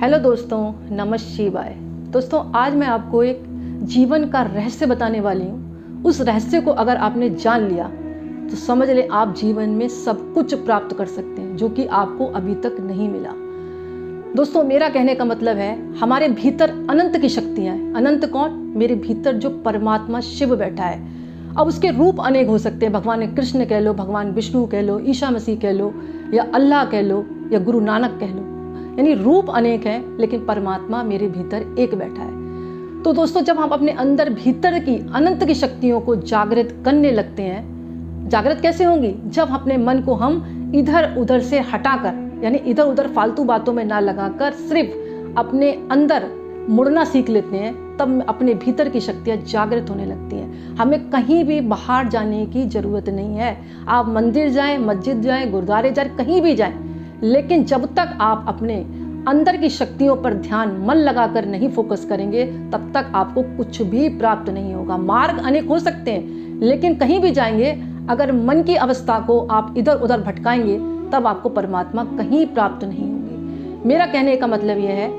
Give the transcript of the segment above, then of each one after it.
Hello दोस्तों, नमः शिवाय। दोस्तों, आज मैं आपको एक जीवन का रहस्य बताने वाली हूँ। उस रहस्य को अगर आपने जान लिया तो समझ लें आप जीवन में सब कुछ प्राप्त कर सकते हैं जो कि आपको अभी तक नहीं मिला। दोस्तों, मेरा कहने का मतलब है हमारे भीतर अनंत की शक्तियाँ हैं। अनंत कौन? मेरे भीतर जो परमात्मा शिव बैठा है। अब उसके रूप अनेक हो सकते हैं। भगवान कृष्ण कह लो, भगवान विष्णु कह लो, ईसा मसीह कह लो, या अल्लाह कह लो, या गुरु नानक कह लो। यानी रूप अनेक हैं, लेकिन परमात्मा मेरे भीतर एक बैठा है। तो दोस्तों, जब हम अपने अंदर भीतर की अनंत की शक्तियों को जागृत करने लगते हैं, जागृत कैसे होंगी? जब अपने मन को हम इधर उधर से हटाकर, यानी इधर उधर फालतू बातों में ना लगाकर सिर्फ अपने अंदर मुड़ना सीख लेते हैं, तब अपने भीतर की शक्तियाँ जागृत होने लगती हैं। हमें कहीं भी बाहर जाने की ज़रूरत नहीं है। आप मंदिर जाएं, मस्जिद जाएं, गुरुद्वारे जाएं, कहीं भी जाएं, लेकिन जब तक आप अपने अंदर की शक्तियों पर ध्यान मन लगाकर नहीं फोकस करेंगे, तब तक आपको कुछ भी प्राप्त नहीं होगा। मार्ग अनेक हो सकते हैं, लेकिन कहीं भी जाएंगे, अगर मन की अवस्था को आप इधर उधर भटकाएंगे, तब आपको परमात्मा कहीं प्राप्त नहीं होगी। मेरा कहने का मतलब यह है,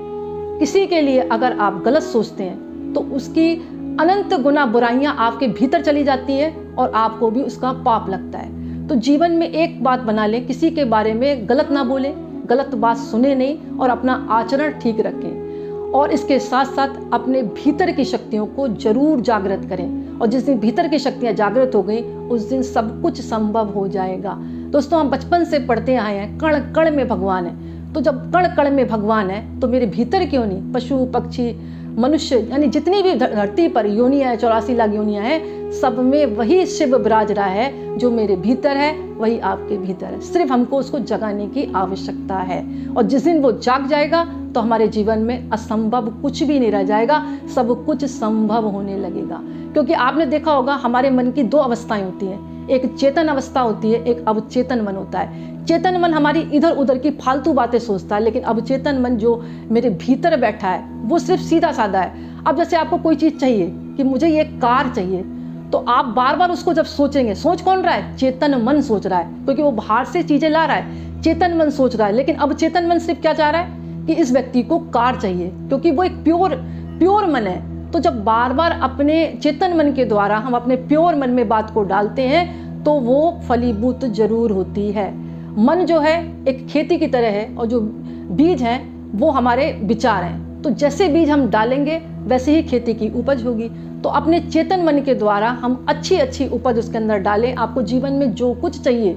किसी के लिए अगर आप गलत सोचते हैं तो उसकी अनंत गुना बुराइयां आपके भीतर चली जाती हैं और आपको भी उसका पाप लगता है। तो जीवन में एक बात बना लें, किसी के बारे में गलत ना बोलें, गलत बात सुने नहीं, और अपना आचरण ठीक रखें। और इसके साथ साथ अपने भीतर की शक्तियों को जरूर जागृत करें। और जिस दिन भीतर की शक्तियाँ जागृत हो गई, उस दिन सब कुछ संभव हो जाएगा। दोस्तों, हम बचपन से पढ़ते आए हैं कण कण में भगवान है। तो जब कण कण में भगवान है, तो मेरे भीतर क्यों नहीं? पशु पक्षी मनुष्य, यानी जितनी भी धरती पर योनियाँ है, 84 लाख योनियाँ हैं, सब में वही शिव विराज रहा है। जो मेरे भीतर है वही आपके भीतर है। सिर्फ हमको उसको जगाने की आवश्यकता है। और जिस दिन वो जाग जाएगा तो हमारे जीवन में असंभव कुछ भी नहीं रह जाएगा, सब कुछ संभव होने लगेगा। क्योंकि आपने देखा होगा, हमारे मन की दो अवस्थाएं होती हैं। एक चेतन अवस्था होती है, एक अवचेतन मन होता है। चेतन मन हमारी इधर उधर की फालतू बातें सोचता है, लेकिन अवचेतन मन जो मेरे भीतर बैठा है वो सिर्फ सीधा साधा है। अब जैसे आपको कोई चीज़ चाहिए कि मुझे ये कार चाहिए, तो आप बार बार उसको जब सोचेंगे, सोच कौन रहा है? चेतन मन सोच रहा है, क्योंकि वो बाहर से चीज़ें ला रहा है। चेतन मन सोच रहा है, लेकिन अवचेतन मन सिर्फ क्या चाह रहा है कि इस व्यक्ति को कार चाहिए, क्योंकि वो एक प्योर मन है। तो जब बार बार अपने चेतन मन के द्वारा हम अपने प्योर मन में बात को डालते हैं, तो वो फलीभूत जरूर होती है। मन जो है एक खेती की तरह है, और जो बीज हैं वो हमारे विचार हैं। तो जैसे बीज हम डालेंगे, वैसे ही खेती की उपज होगी। तो अपने चेतन मन के द्वारा हम अच्छी अच्छी उपज उसके अंदर डालें। आपको जीवन में जो कुछ चाहिए,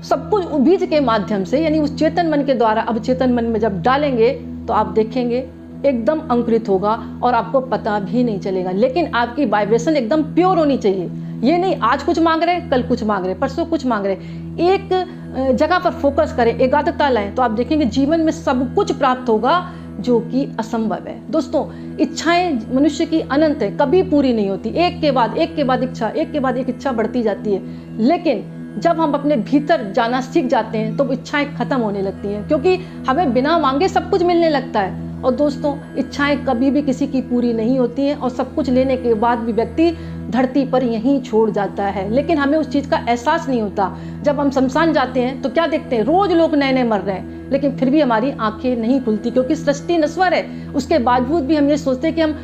सब कुछ बीज के माध्यम से, यानी उस चेतन मन के द्वारा अब चेतन मन में जब डालेंगे, तो आप देखेंगे एकदम अंकुरित होगा और आपको पता भी नहीं चलेगा। लेकिन आपकी वाइब्रेशन एकदम प्योर होनी चाहिए। ये नहीं आज कुछ मांग रहे, कल कुछ मांग रहे, परसों कुछ मांग रहे। एक जगह पर फोकस करें, एकाग्रता लाएं, तो आप देखेंगे जीवन में सब कुछ प्राप्त होगा जो कि असंभव है। दोस्तों, इच्छाएं मनुष्य की अनंत है, कभी पूरी नहीं होती। एक के बाद इच्छा, एक के बाद एक इच्छा बढ़ती जाती है। लेकिन जब हम अपने भीतर जाना सीख जाते हैं, तो इच्छाएं खत्म होने लगती हैं, क्योंकि हमें बिना मांगे सब कुछ मिलने लगता है। और दोस्तों, इच्छाएं कभी भी किसी की पूरी नहीं होती हैं, और सब कुछ लेने के बाद भी व्यक्ति धरती पर यहीं छोड़ जाता है। लेकिन हमें उस चीज़ का एहसास नहीं होता। जब हम शमशान जाते हैं तो क्या देखते हैं? रोज लोग नए नए मर रहे हैं, लेकिन फिर भी हमारी आंखें नहीं खुलती, क्योंकि सृष्टि नश्वर है। उसके बावजूद भी हम ये सोचते हैं कि हम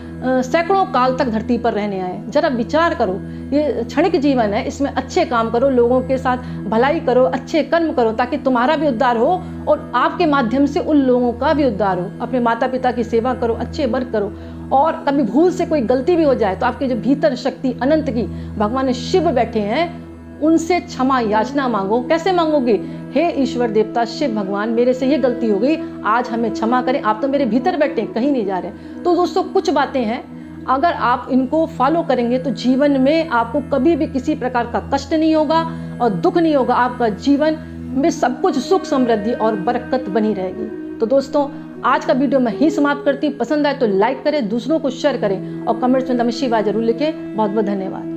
सैकड़ों काल तक धरती पर रहने आए। जरा विचार करो, ये क्षणिक जीवन है, इसमें अच्छे काम करो, लोगों के साथ भलाई करो, अच्छे कर्म करो, ताकि तुम्हारा भी उद्धार हो और आपके माध्यम से उन लोगों का भी उद्धार हो। अपने माता पिता की सेवा करो, अच्छे वर्क करो। और कभी भूल से कोई गलती भी हो जाए, तो आपके जो भीतर शक्ति अनंत की भगवान शिव बैठे हैं, उनसे क्षमा याचना मांगो। कैसे मांगोगे? हे ईश्वर देवता शिव भगवान, मेरे से ये गलती हो गई, आज हमें क्षमा करें। आप तो मेरे भीतर बैठे, कहीं नहीं जा रहे। तो दोस्तों, कुछ बातें हैं, अगर आप इनको फॉलो करेंगे तो जीवन में आपको कभी भी किसी प्रकार का कष्ट नहीं होगा और दुख नहीं होगा। आपका जीवन में सब कुछ सुख समृद्धि और बरकत बनी रहेगी। तो दोस्तों, आज का वीडियो मैं ही समाप्त करती हूँ। पसंद आए तो लाइक करें, दूसरों को शेयर करें, और कमेंट्स में नमः शिवाय जरूर लिखें। बहुत बहुत धन्यवाद।